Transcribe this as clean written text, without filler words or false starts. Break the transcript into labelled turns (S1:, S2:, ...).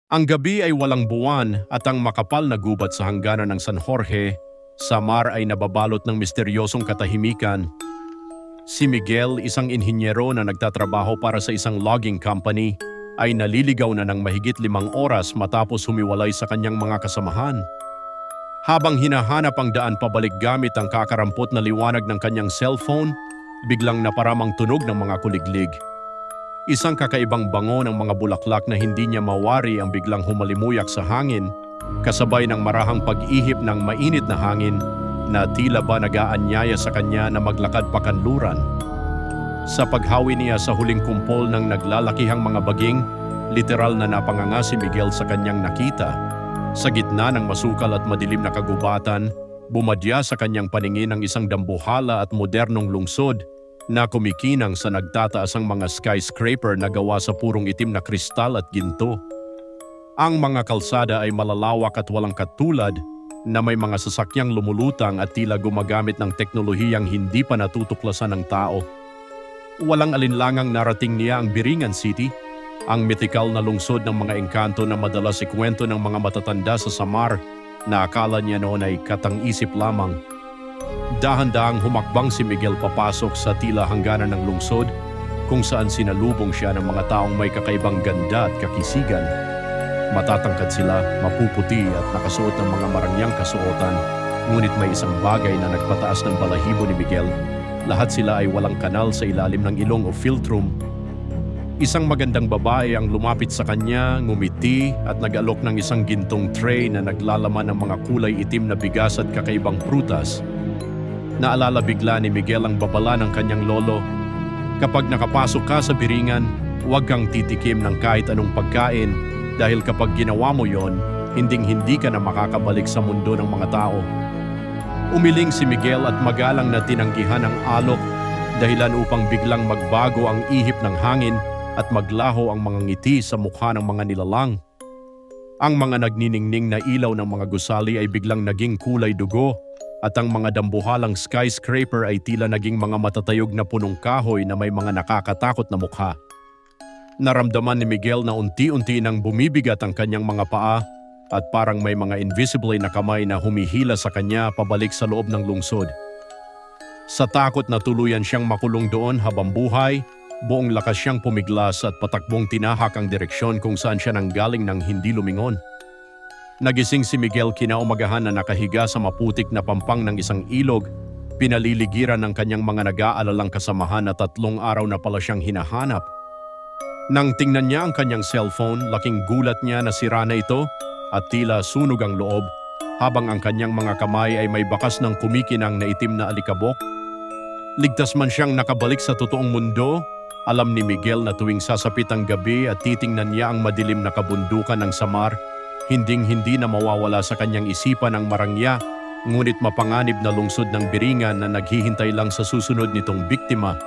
S1: Ang gabi ay walang buwan at ang makapal na gubat sa hangganan ng San Jorge, Samar ay nababalot ng misteryosong katahimikan. Si Miguel, isang inhinyero na nagtatrabaho para sa isang logging company, ay naliligaw na ng mahigit 5 oras matapos humiwalay sa kanyang mga kasamahan. Habang hinahanap ang daan pabalik gamit ang kakarampot na liwanag ng kanyang cellphone, biglang naparamang tunog ng mga kuliglig. Isang kakaibang bango ng mga bulaklak na hindi niya mawari ang biglang humalimuyak sa hangin, kasabay ng marahang pag-ihip ng mainit na hangin na tila ba nag-aanyaya sa kanya na maglakad pakanluran. Sa paghawi niya sa huling kumpol ng naglalakihang mga baging, literal na napanganga si Miguel sa kanyang nakita. Sa gitna ng masukal at madilim na kagubatan, bumadya sa kanyang paningin ang isang dambuhala at modernong lungsod na kumikinang sa nagtataasang mga skyscraper na gawa sa purong itim na kristal at ginto. Ang mga kalsada ay malalawak at walang katulad na may mga sasakyang lumulutang at tila gumagamit ng teknolohiyang hindi pa natutuklasan ng tao. Walang alinlangang narating niya ang Biringan City, ang mythical na lungsod ng mga engkanto na madalas ikwento ng mga matatanda sa Samar na akala niya noon ay katang-isip lamang. Dahan-dahang humakbang si Miguel papasok sa tila hangganan ng lungsod kung saan sinalubong siya ng mga taong may kakaibang ganda at kakisigan. Matatangkad sila, mapuputi at nakasuot ng mga marangyang kasuotan, ngunit may isang bagay na nagpataas ng balahibo ni Miguel. Lahat sila ay walang kanal sa ilalim ng ilong o philtrum. Isang magandang babae ang lumapit sa kanya, ngumiti at nag-alok ng isang gintong tray na naglalaman ng mga kulay itim na bigas at kakaibang prutas. Naalala bigla ni Miguel ang babala ng kanyang lolo. Kapag nakapasok ka sa Biringan, huwag kang titikim ng kahit anong pagkain dahil kapag ginawa mo yon, hinding-hindi ka na makakabalik sa mundo ng mga tao. Umiling si Miguel at magalang na tinanggihan ang alok dahilan upang biglang magbago ang ihip ng hangin at maglaho ang mga ngiti sa mukha ng mga nilalang. Ang mga nagniningning na ilaw ng mga gusali ay biglang naging kulay dugo at ang mga dambuhalang skyscraper ay tila naging mga matatayog na punong kahoy na may mga nakakatakot na mukha. Naramdaman ni Miguel na unti-unti nang bumibigat ang kanyang mga paa at parang may mga invisible na kamay na humihila sa kanya pabalik sa loob ng lungsod. Sa takot na tuluyan siyang makulong doon habang buhay, buong lakas siyang pumiglas at patakbong tinahak ang direksyon kung saan siya nanggaling nang hindi lumingon. Nagising si Miguel kinaumagahan na nakahiga sa maputik na pampang ng isang ilog, pinaliligiran ng kanyang mga nag-aalalang kasamahan na 3 araw na pala siyang hinahanap. Nang tingnan niya ang kanyang cellphone, laking gulat niya na sira na ito at tila sunog ang loob, habang ang kanyang mga kamay ay may bakas ng kumikinang na itim na alikabok. Ligtas man siyang nakabalik sa totoong mundo, alam ni Miguel na tuwing sasapit ang gabi at titingnan niya ang madilim na kabundukan ng Samar, hinding-hindi na mawawala sa kanyang isipan ang marangya, ngunit mapanganib na lungsod ng Biringan na naghihintay lang sa susunod nitong biktima.